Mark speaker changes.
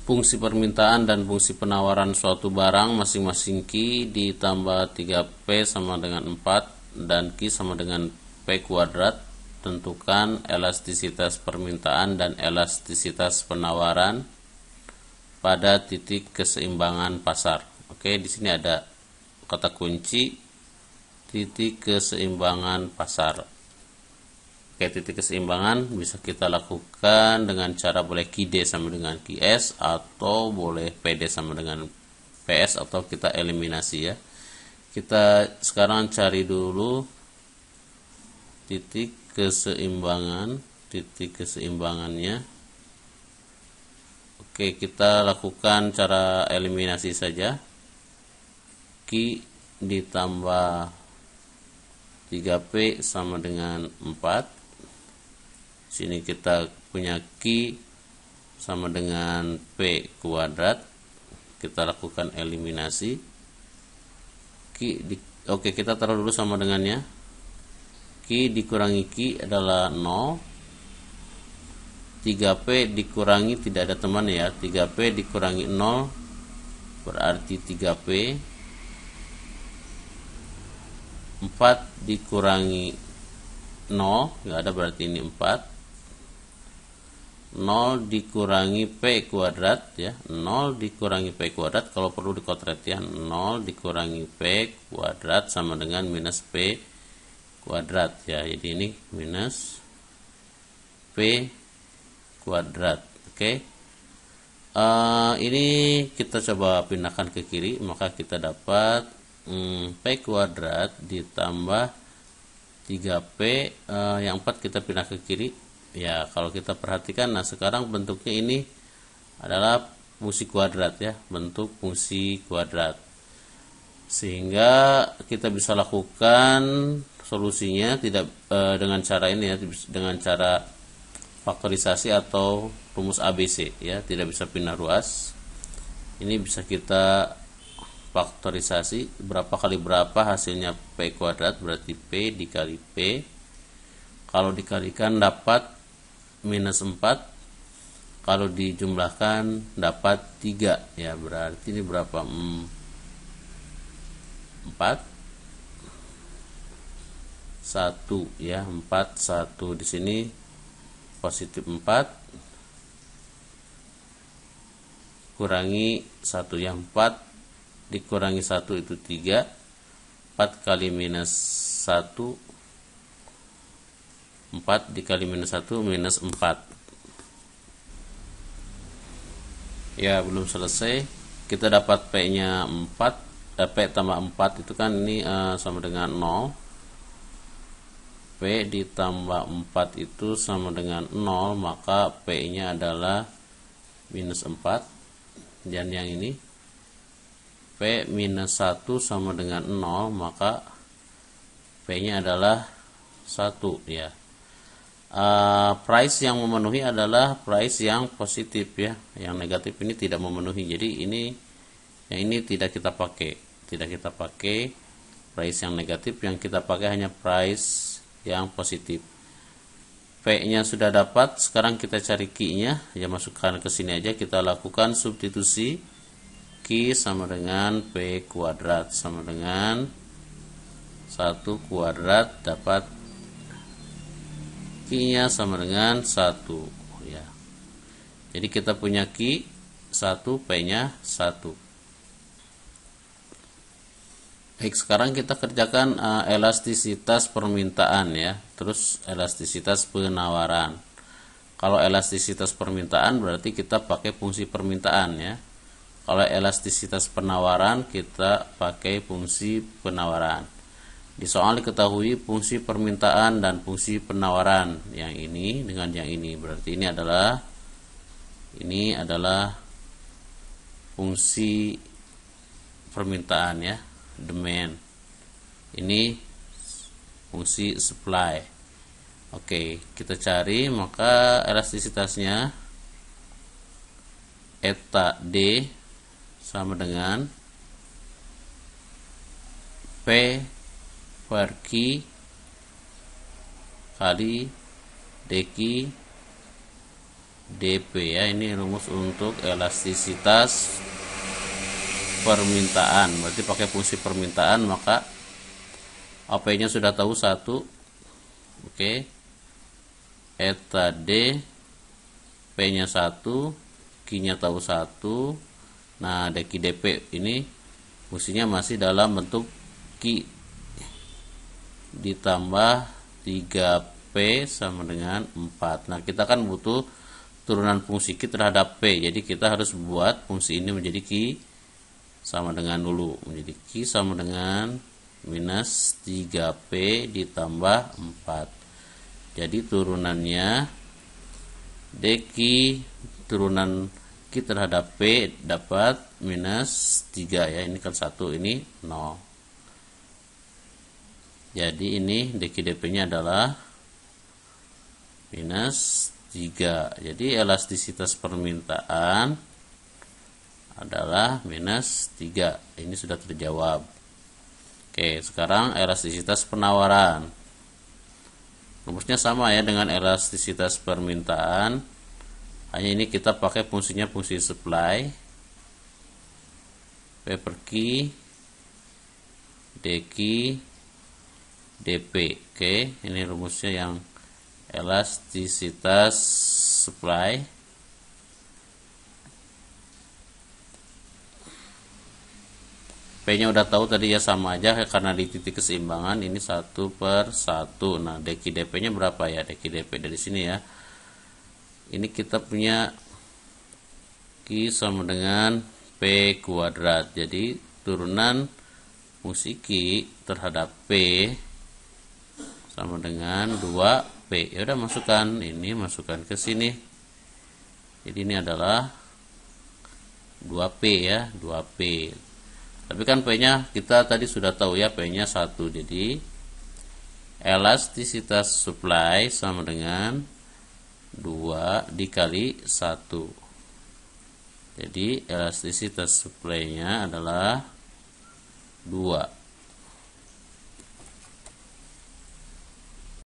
Speaker 1: fungsi permintaan dan fungsi penawaran suatu barang masing-masing Q ditambah 3P sama dengan 4 dan Q sama dengan P kuadrat. Tentukan elastisitas permintaan dan elastisitas penawaran pada titik keseimbangan pasar. Oke, di sini ada kata kunci titik keseimbangan pasar. Oke, titik keseimbangan bisa kita lakukan dengan cara boleh QD sama dengan QS atau boleh PD sama dengan PS atau kita eliminasi ya. Kita sekarang cari dulu titik keseimbangannya. Oke, kita lakukan cara eliminasi saja. Q ditambah 3P sama dengan 4. Sini kita punya Q sama dengan P kuadrat. Kita lakukan eliminasi. Oke, kita taruh dulu sama dengannya. Q dikurangi Q adalah 0. 3P dikurangi tidak ada teman ya. 3P dikurangi 0 berarti 3P. 4 dikurangi 0 nggak ada berarti ini 4. 0 dikurangi P kuadrat ya, 0 dikurangi P kuadrat, kalau perlu dikotret ya, 0 dikurangi P kuadrat sama dengan minus P kuadrat ya. Jadi ini minus P kuadrat. Oke. Ini kita coba pindahkan ke kiri, maka kita dapat P kuadrat ditambah 3P, yang 4 kita pindah ke kiri. Ya, kalau kita perhatikan, nah sekarang bentuknya ini adalah fungsi kuadrat ya, bentuk fungsi kuadrat. Sehingga kita bisa lakukan solusinya tidak dengan cara ini ya, dengan cara faktorisasi atau rumus ABC ya, tidak bisa pindah ruas. Ini bisa kita faktorisasi, berapa kali berapa hasilnya P kuadrat berarti P dikali P. Kalau dikalikan dapat minus 4, kalau dijumlahkan dapat 3 ya, berarti ini berapa? 4 1 ya, 4 1 di sini positif 4 kurangi 1 ya, 4 dikurangi 1 itu 3. 4 kali minus 1, 4 dikali minus 1 minus 4 ya, belum selesai. Kita dapat P nya 4, P tambah 4 itu kan ini sama dengan 0. P ditambah 4 itu sama dengan 0, maka P nya adalah minus 4. Dan yang ini P minus 1 sama dengan 0, maka P nya adalah 1 ya. Price yang memenuhi adalah price yang positif ya, yang negatif ini tidak memenuhi. Jadi ini yang ini tidak kita pakai price yang negatif, yang kita pakai hanya price yang positif. P nya sudah dapat, sekarang kita cari Q nya ya, masukkan ke sini aja, kita lakukan substitusi. Q sama dengan P kuadrat sama dengan 1 kuadrat, dapat Q-nya sama dengan 1 ya. Jadi kita punya Q 1, P-nya 1. Baik, sekarang kita kerjakan elastisitas permintaan ya, terus elastisitas penawaran. Kalau elastisitas permintaan berarti kita pakai fungsi permintaan ya. Kalau elastisitas penawaran kita pakai fungsi penawaran. Di soal diketahui fungsi permintaan dan fungsi penawaran yang ini dengan yang ini, berarti ini adalah fungsi permintaan ya, demand. Ini fungsi supply. Oke, kita cari, maka elastisitasnya eta D sama dengan P per Q kali dq dP ya. Ini rumus untuk elastisitas permintaan. Berarti pakai fungsi permintaan, maka AP-nya sudah tahu 1. Oke. Eta D, P-nya 1, Q-nya tahu 1. Nah, dQ dP ini fungsinya masih dalam bentuk Q ditambah 3P sama dengan 4. Nah, kita kan butuh turunan fungsi Q terhadap P. Jadi kita harus buat fungsi ini menjadi Q sama dengan dulu. Menjadi Q sama dengan minus 3P ditambah 4. Jadi turunannya dQ turunan Q terhadap P dapat minus 3 ya. Ini kan 1, ini 0. Jadi ini dQ dP-nya adalah minus 3. Jadi elastisitas permintaan adalah minus 3. Ini sudah terjawab. Oke, sekarang elastisitas penawaran. Rumusnya sama ya dengan elastisitas permintaan. Hanya ini kita pakai fungsinya fungsi supply. P per Q dQ dP. Oke, ini rumusnya yang elastisitas supply. P-nya udah tahu tadi ya, sama aja karena di titik keseimbangan ini 1/1. Nah, dQ dP-nya berapa ya? dQ dP dari sini ya. Ini kita punya Q sama dengan P kuadrat. Jadi turunan fungsi Q terhadap P sama dengan 2P. Ya udah, masukkan ini, masukkan ke sini. Jadi ini adalah 2P ya, 2P. Tapi kan P-nya kita tadi sudah tahu ya, P-nya 1. Jadi elastisitas supply sama dengan 2 dikali 1. Jadi elastisitas supply-nya adalah 2.